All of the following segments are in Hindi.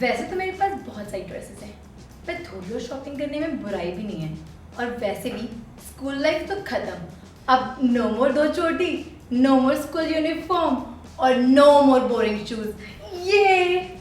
वैसे तो मेरे पास बहुत सारी ड्रेसेस हैं, पर थोड़ी और शॉपिंग करने में बुराई भी नहीं है। और वैसे भी स्कूल लाइफ तो खत्म, अब नो मोर दो चोटी, नो मोर स्कूल यूनिफॉर्म और नो मोर बोरिंग शूज। ये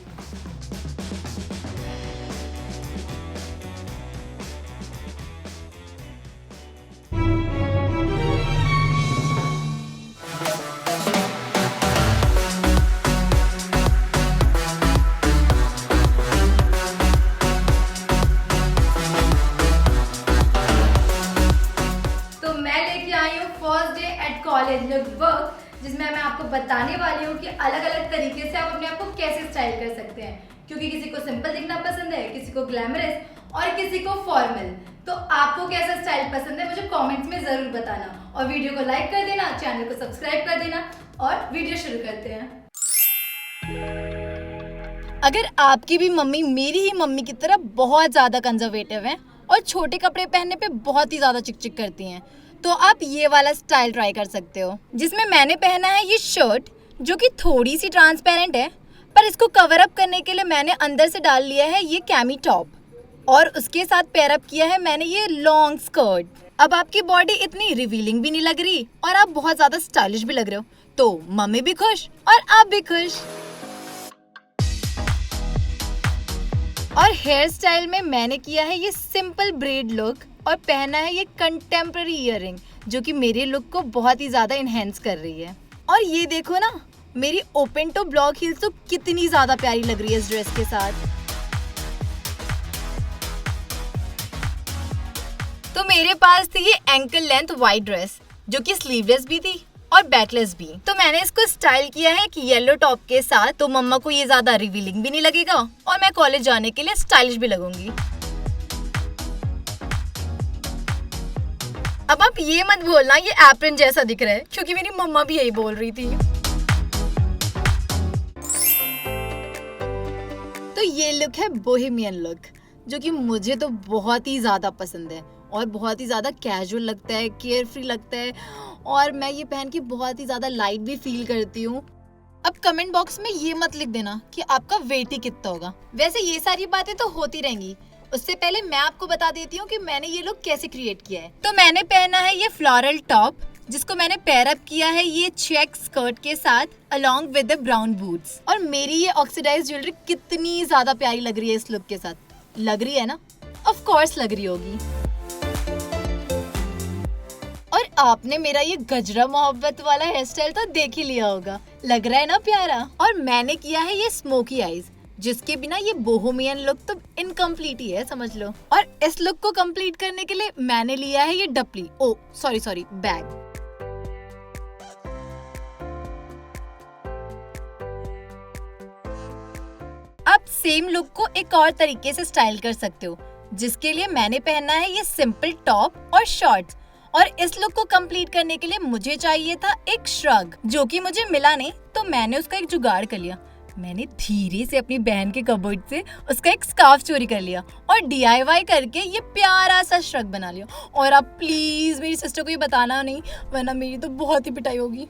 कॉलेज वर्क, जिसमें मैं आपको बताने वाली हूँ कि अलग अलग तरीके से आप अपने आप को कैसे स्टाइल कर सकते हैं, क्योंकि किसी को सिंपल दिखना पसंद है, किसी को ग्लैमरस और किसी को फॉर्मल। तो आपको कैसा स्टाइल पसंद है मुझे कमेंट्स में जरूर बताना, और वीडियो को लाइक कर देना, चैनल को सब्सक्राइब कर देना, और वीडियो शुरू करते हैं। अगर आपकी भी मम्मी मेरी ही मम्मी की तरह बहुत ज़्यादा कंजर्वेटिव हैं और छोटे कपड़े पहनने पे बहुत ही ज़्यादा चिक-चिक करती हैं, तो आप ये वाला स्टाइल ट्राई कर सकते हो, जिसमें मैंने पहना है ये शर्ट जो कि थोड़ी सी ट्रांसपेरेंट है, पर इसको कवर अप करने के लिए मैंने अंदर से डाल लिया है ये कैमी टॉप, और उसके साथ पेयर अप किया है मैंने ये लॉन्ग स्कर्ट। अब आपकी बॉडी इतनी रिवीलिंग भी नहीं लग रही और आप बहुत ज़्यादा स्टाइलिश भी लग रहे हो, तो मम्मी भी खुश और आप भी खुश। और हेयर स्टाइल में मैंने किया है ये सिंपल ब्रेड लुक और पहना है ये कंटेम्प्रेरी ईयरिंग, जो कि मेरे लुक को बहुत ही ज़्यादा इन्हेंस कर रही है। और ये देखो ना, मेरी ओपन टो ब्लॉक हील्स तो कितनी ज़्यादा प्यारी लग रही है इस ड्रेस के साथ। तो मेरे पास थी ये एंकल लेंथ वाइट ड्रेस, जो कि स्लीवलेस भी थी और बैकलेस भी। तो मैंने इसको स्टाइल किया है कि येलो टॉप के साथ, तो मम्मा को ये ज्यादा रिवीलिंग भी नहीं लगेगा और मैं कॉलेज जाने के लिए स्टाइलिश भी लगूंगी। अब आप ये मत बोलना ये एप्रन जैसा दिख रहा है, क्योंकि मेरी मम्मा भी यही बोल रही थी। तो ये लुक है बोहेमियन लुक, जो कि मुझे तो बहुत ही ज्यादा पसंद है और बहुत ही ज़्यादा कैजुअल लगता है, केयर फ्री लगता है, और मैं ये पहन के बहुत ही ज़्यादा लाइट भी फील करती हूँ। अब कमेंट बॉक्स में ये मत लिख देना कि आपका वेट ही कितना होगा, वैसे ये सारी बातें तो होती रहेंगी। उससे पहले मैं आपको बता देती हूँ कि मैंने ये लुक कैसे क्रिएट किया है। तो मैंने पहना है ये फ्लोरल टॉप, जिसको मैंने पेयर अप किया है ये चेक स्कर्ट के साथ along with the brown boots. और मेरी ये ऑक्सीडाइज ज्वेलरी कितनी ज़्यादा प्यारी लग रही है इस लुक के साथ, लग रही है ना? ऑफ कोर्स लग रही होगी। और आपने मेरा ये गजरा मोहब्बत वाला हेयर स्टाइल तो देख ही लिया होगा, लग रहा है ना प्यारा। और मैंने किया है ये स्मोकी आईज, जिसके बिना ये बोहेमियन लुक तो इनकम्प्लीट ही है, समझ लो। और इस लुक को कंप्लीट करने के लिए मैंने लिया है ये डपली, ओ सॉरी बैग। आप सेम लुक को एक और तरीके से स्टाइल कर सकते हो, जिसके लिए मैंने पहना है ये सिंपल टॉप और शॉर्ट्स। और इस लुक को कंप्लीट करने के लिए मुझे चाहिए था एक श्रग, जो कि मुझे मिला नहीं, तो मैंने उसका एक जुगाड़ कर लिया। मैंने धीरे से अपनी बहन के कबर्ड से उसका एक स्कार्फ चोरी कर लिया और DIY करके ये प्यारा सा श्रग बना लिया। और आप प्लीज मेरी सिस्टर को ये बताना नहीं, वरना मेरी तो बहुत ही पिटाई होगी।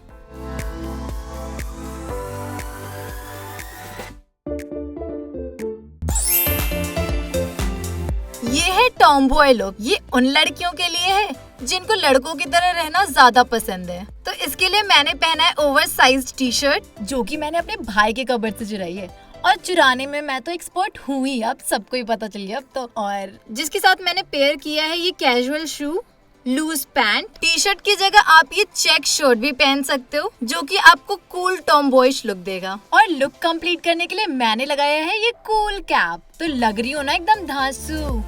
ये है टॉमबॉय लुक। ये उन लड़कियों के लिए है जिनको लड़कों की तरह रहना ज्यादा पसंद है। तो इसके लिए मैंने पहना है ओवरसाइज्ड टी-शर्ट, जो कि मैंने अपने भाई के कबर्ड से चुराई है, और चुराने में मैं तो एक्सपर्ट हूँ ही, अब सबको ही पता चल गया अब तो। और जिसके साथ मैंने पेयर किया है ये कैजुअल शू, लूज पैंट। टी-शर्ट की जगह आप ये चेक शर्ट भी पहन सकते हो, जो कि आपको कूल टॉमबॉयिश लुक देगा। और लुक कंप्लीट करने के लिए मैंने लगाया है ये कूल कैप, तो लग रही हो ना एकदम धांसू।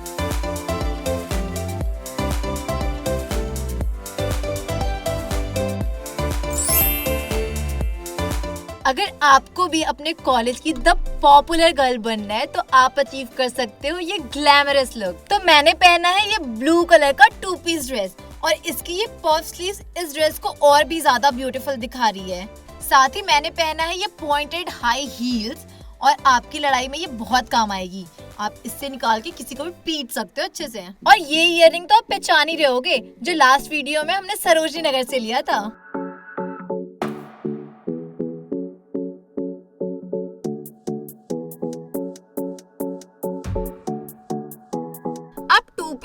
अगर आपको भी अपने कॉलेज की द पॉपुलर गर्ल बनना है, तो आप अचीव कर सकते हो ये ग्लैमरस लुक। तो मैंने पहना है ये ब्लू कलर का 2 पीस ड्रेस, और इसकी ये पफ स्लीव्स इस ड्रेस को और भी ज्यादा ब्यूटीफुल दिखा रही है। साथ ही मैंने पहना है ये पॉइंटेड हाई हील्स, और आपकी लड़ाई में ये बहुत काम आएगी। आप इससे निकाल के किसी को भी पीट सकते हो अच्छे से। और ये इयररिंग तो आप पहचान ही रहे होगे, जो लास्ट वीडियो में हमने सरोजनी नगर से लिया था।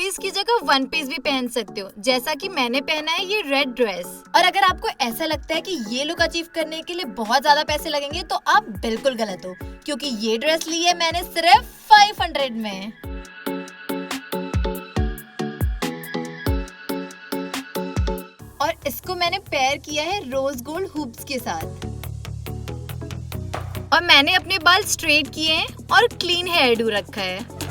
पीस की जगह वन पीस भी पहन सकते हो, जैसा कि मैंने पहना है ये रेड ड्रेस। और अगर आपको ऐसा लगता है कि ये लुक अचीव करने के लिए बहुत ज्यादा पैसे लगेंगे तो आप बिल्कुल गलत हो, क्योंकि ये ड्रेस ली है मैंने सिर्फ 500 में। और इसको मैंने पेयर किया है रोज गोल्ड हुप्स के साथ। और मैंने अपने बाल स्ट्रेट किए हैं और क्लीन हेयर डू रखा है।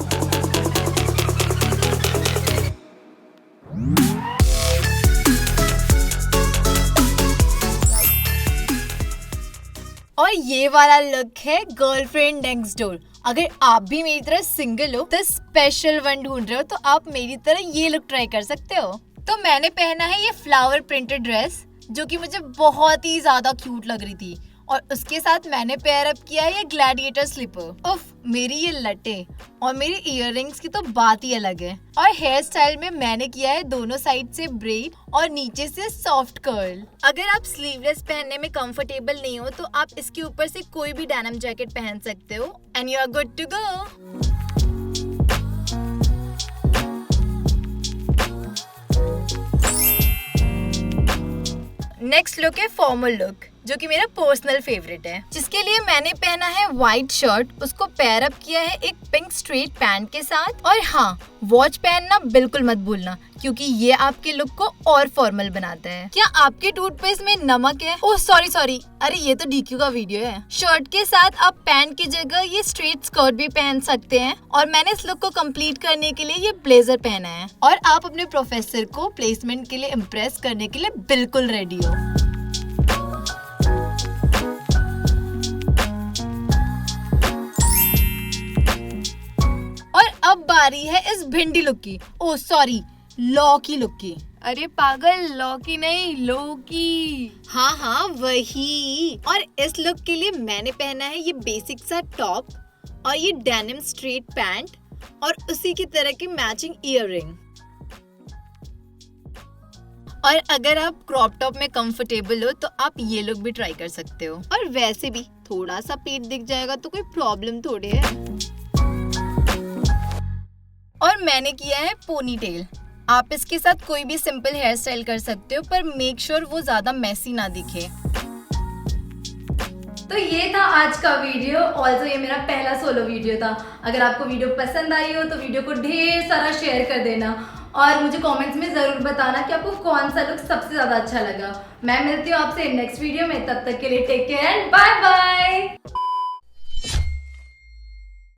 और ये वाला लुक है गर्लफ्रेंड नेक्स्ट डोर। अगर आप भी मेरी तरह सिंगल हो तो स्पेशल वन ढूंढ रहे हो तो आप मेरी तरह ये लुक ट्राई कर सकते हो। तो मैंने पहना है ये फ्लावर प्रिंटेड ड्रेस जो कि मुझे बहुत ही ज्यादा क्यूट लग रही थी, और उसके साथ मैंने पेयर अप किया है ये ग्लैडिएटर स्लीपर। उफ, मेरी ये लटे और मेरी इयररिंग्स की तो बात ही अलग है। और हेयर स्टाइल में मैंने किया है दोनों साइड से ब्रेड और नीचे से सॉफ्ट कर्ल। अगर आप स्लीवलेस पहनने में कंफर्टेबल नहीं हो तो आप इसके ऊपर से कोई भी डेनिम जैकेट पहन सकते हो and you are good to go. Next look है फॉर्मल लुक, जो कि मेरा पर्सनल फेवरेट है, जिसके लिए मैंने पहना है व्हाइट शर्ट, उसको पेयर अप किया है एक पिंक स्ट्रेट पैंट के साथ। और हाँ, वॉच पहनना बिल्कुल मत भूलना, क्योंकि ये आपके लुक को और फॉर्मल बनाता है। क्या आपके टूथपेस्ट में नमक है? ओह सॉरी, अरे ये तो डीक्यू का वीडियो है। शर्ट के साथ आप पैंट की जगह ये स्ट्रेट स्कर्ट भी पहन सकते हैं। और मैंने इस लुक को कंप्लीट करने के लिए ये ब्लेजर पहना है। और आप अपने प्रोफेसर को प्लेसमेंट के लिए इम्प्रेस करने के लिए बिल्कुल रेडी हो। अब बारी है इस भिंडी लुक की, ओह सॉरी लौकी लुक की। अरे पागल, लौकी नहीं लौकी। हाँ वही। और इस लुक के लिए मैंने पहना है ये बेसिक सा टॉप और ये डेनिम स्ट्रेट पैंट और उसी की तरह की मैचिंग ईयररिंग। और अगर आप क्रॉप टॉप में कंफर्टेबल हो तो आप ये लुक भी ट्राई कर सकते हो। और वैसे भी थोड़ा सा पेट दिख जाएगा तो कोई प्रॉब्लम थोड़ी है। और मैंने किया है पोनी टेल। आप इसके साथ कोई भी सिंपल हेयर स्टाइल कर सकते हो, पर मेक श्योर वो ज्यादा मेसी ना दिखे। तो ये था आज का वीडियो। ऑल्सो ये मेरा पहला सोलो वीडियो था। अगर आपको वीडियो पसंद आई हो तो वीडियो को ढेर सारा शेयर कर देना और मुझे कमेंट्स में जरूर बताना कि आपको कौन सा लुक सबसे ज्यादा अच्छा लगा। मैं मिलती हूँ आपसे नेक्स्ट वीडियो में, तब तक के लिए take care and bye bye.